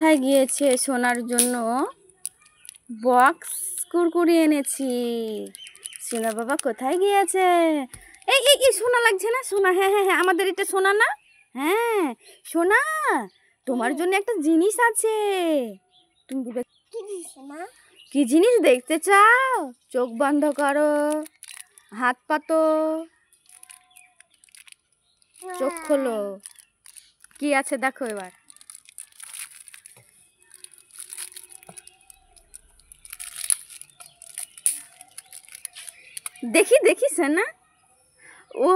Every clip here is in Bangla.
কোথায় গিয়েছে? সোনার জন্য বক্স কুরকুরি এনেছি। সোনা বাবা কোথায় গিয়েছে? এই এই এই সোনা লাগছে না? সোনা, হ্যাঁ হ্যাঁ হ্যাঁ, আমাদের এটা সোনা না? হ্যাঁ সোনা, তোমার জন্য একটা জিনিস আছে। তুমি কি জিনিস দেখতে চাও? চোখ বন্ধ করো, হাত পাতো, চোখ খোলো। কি আছে দেখো এবার। দেখি দেখি সোনা। ও,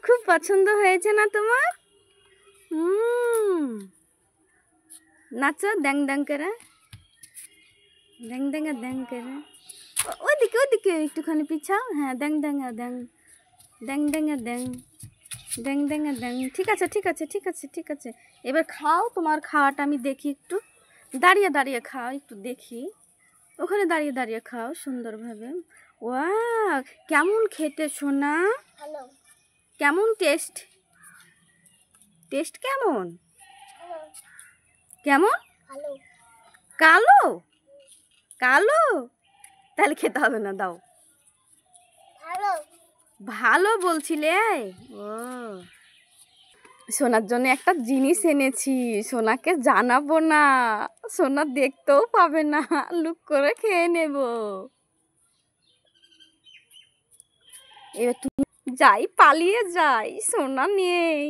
খুব পছন্দ হয়েছে না তোমার? নাচো ড্যাং ড্যাং করে, ড্যাং ড্যাং ড্যাং করে। ওদিকে ওদিকে একটুখানি পিছাও। হ্যাঁ, ড্যাং ড্যাং ড্যাং, ড্যাং ড্যাং ড্যাং, ড্যাং ড্যাং ড্যাং। ঠিক আছে ঠিক আছে ঠিক আছে ঠিক আছে। এবার খাও, তোমার খাওয়াটা আমি দেখি একটু। দাঁড়িয়ে দাঁড়িয়ে খাও, একটু দেখি। ওখানে দাঁড়িয়ে দাঁড়িয়ে খাও সুন্দরভাবে। ওয়াও, কেমন খেতে সোনা? ভালো। কেমন টেস্ট? টেস্ট কেমন? কেমন? ভালো। কালো? কালো? তাহলে খেতে হবে না, দাও। ভালো। ভালো বলছিলে? ও, সোনার জন্য একটা জিনিস এনেছি। সোনাকে জানাবো না, সোনা দেখতেও পাবে না, লুক করে খেয়ে নেব। এবার তুমি যাই, পালিয়ে যাই, সোনা নেই।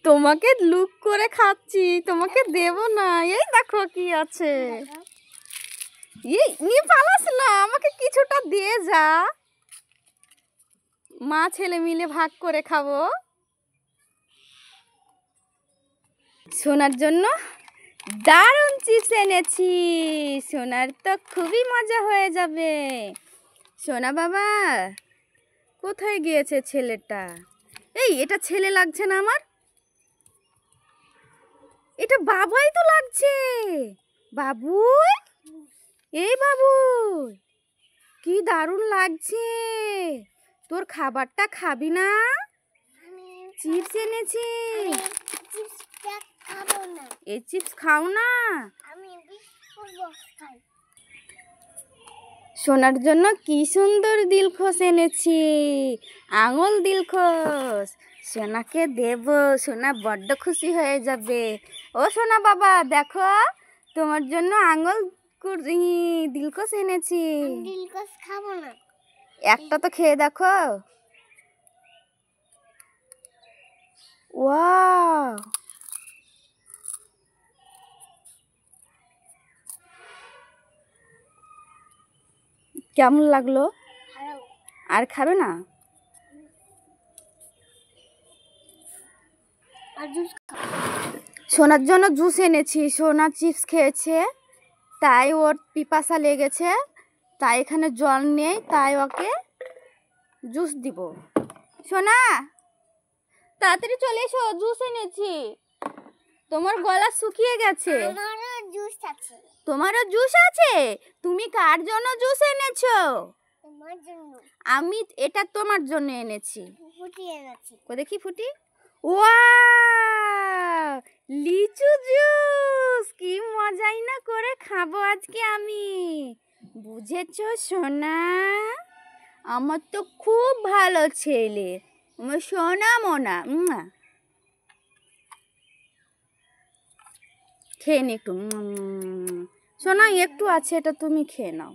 তোমাকে লুক করে খাচ্ছি, তোমাকে দেব না। এই দেখো কি আছে। এই নিয়ে পালাস না, আমাকে কিছুটা দিয়ে যা। মা ছেলে মিলে ভাগ করে খাবো। সোনার জন্য দারুণ চিপস এনেছি। সোনার তো খুবই মজা হয়ে যাবে। সোনা বাবা, কোথায় গিয়েছে ছেলেটা? এই, এটা ছেলে লাগছে না আমার, এটা বাবাই তো লাগছে। বাবু, এই বাবু, কি দারুণ লাগছে। তোর খাবারটা খাবি না? চিপস এনেছি। এই চিপস খাও না। সোনার জন্য কি সুন্দর দিলখোশ এনেছি, আঙুল দিলখোশ। সোনাকে দেব, সোনা বড্ড খুশি হয়ে যাবে। ও সোনা বাবা, দেখো তোমার জন্য আঙুল দিলখোশ এনেছি। দিলখোশ খাবো না। একটা তো খেয়ে দেখো। ওয়াও, কেমন লাগলো? আর খাবে না? সোনার জন্য জুস এনেছি। সোনা চিপস খেয়েছে, তাই ওর পিপাসা লেগেছে, তাই এখানে জল নেই, তাই ওকে জুস দিব। সোনা, তাড়াতাড়ি চলে এসো, জুস এনেছি। তোমার গলা শুকিয়ে গেছে। আমারও জুস আছে। তোমারও জুস আছে? তুমি কার জন্য জুস এনেছো? তোমার জন্য। আমি এটা তোমার জন্য এনেছি। ফুটি এনেছি। দেখি ফুটি। ওয়াও, লিচু জুস, কি মজাই না করে খাবো আজকে আমি। বুঝেছো সোনা? আমার তো খুব ভালো ছেলে, আমার সোনা মোনা। খেয়ে নি একটু। সোনা একটু আছে, এটা তুমি খেয়ে নাও।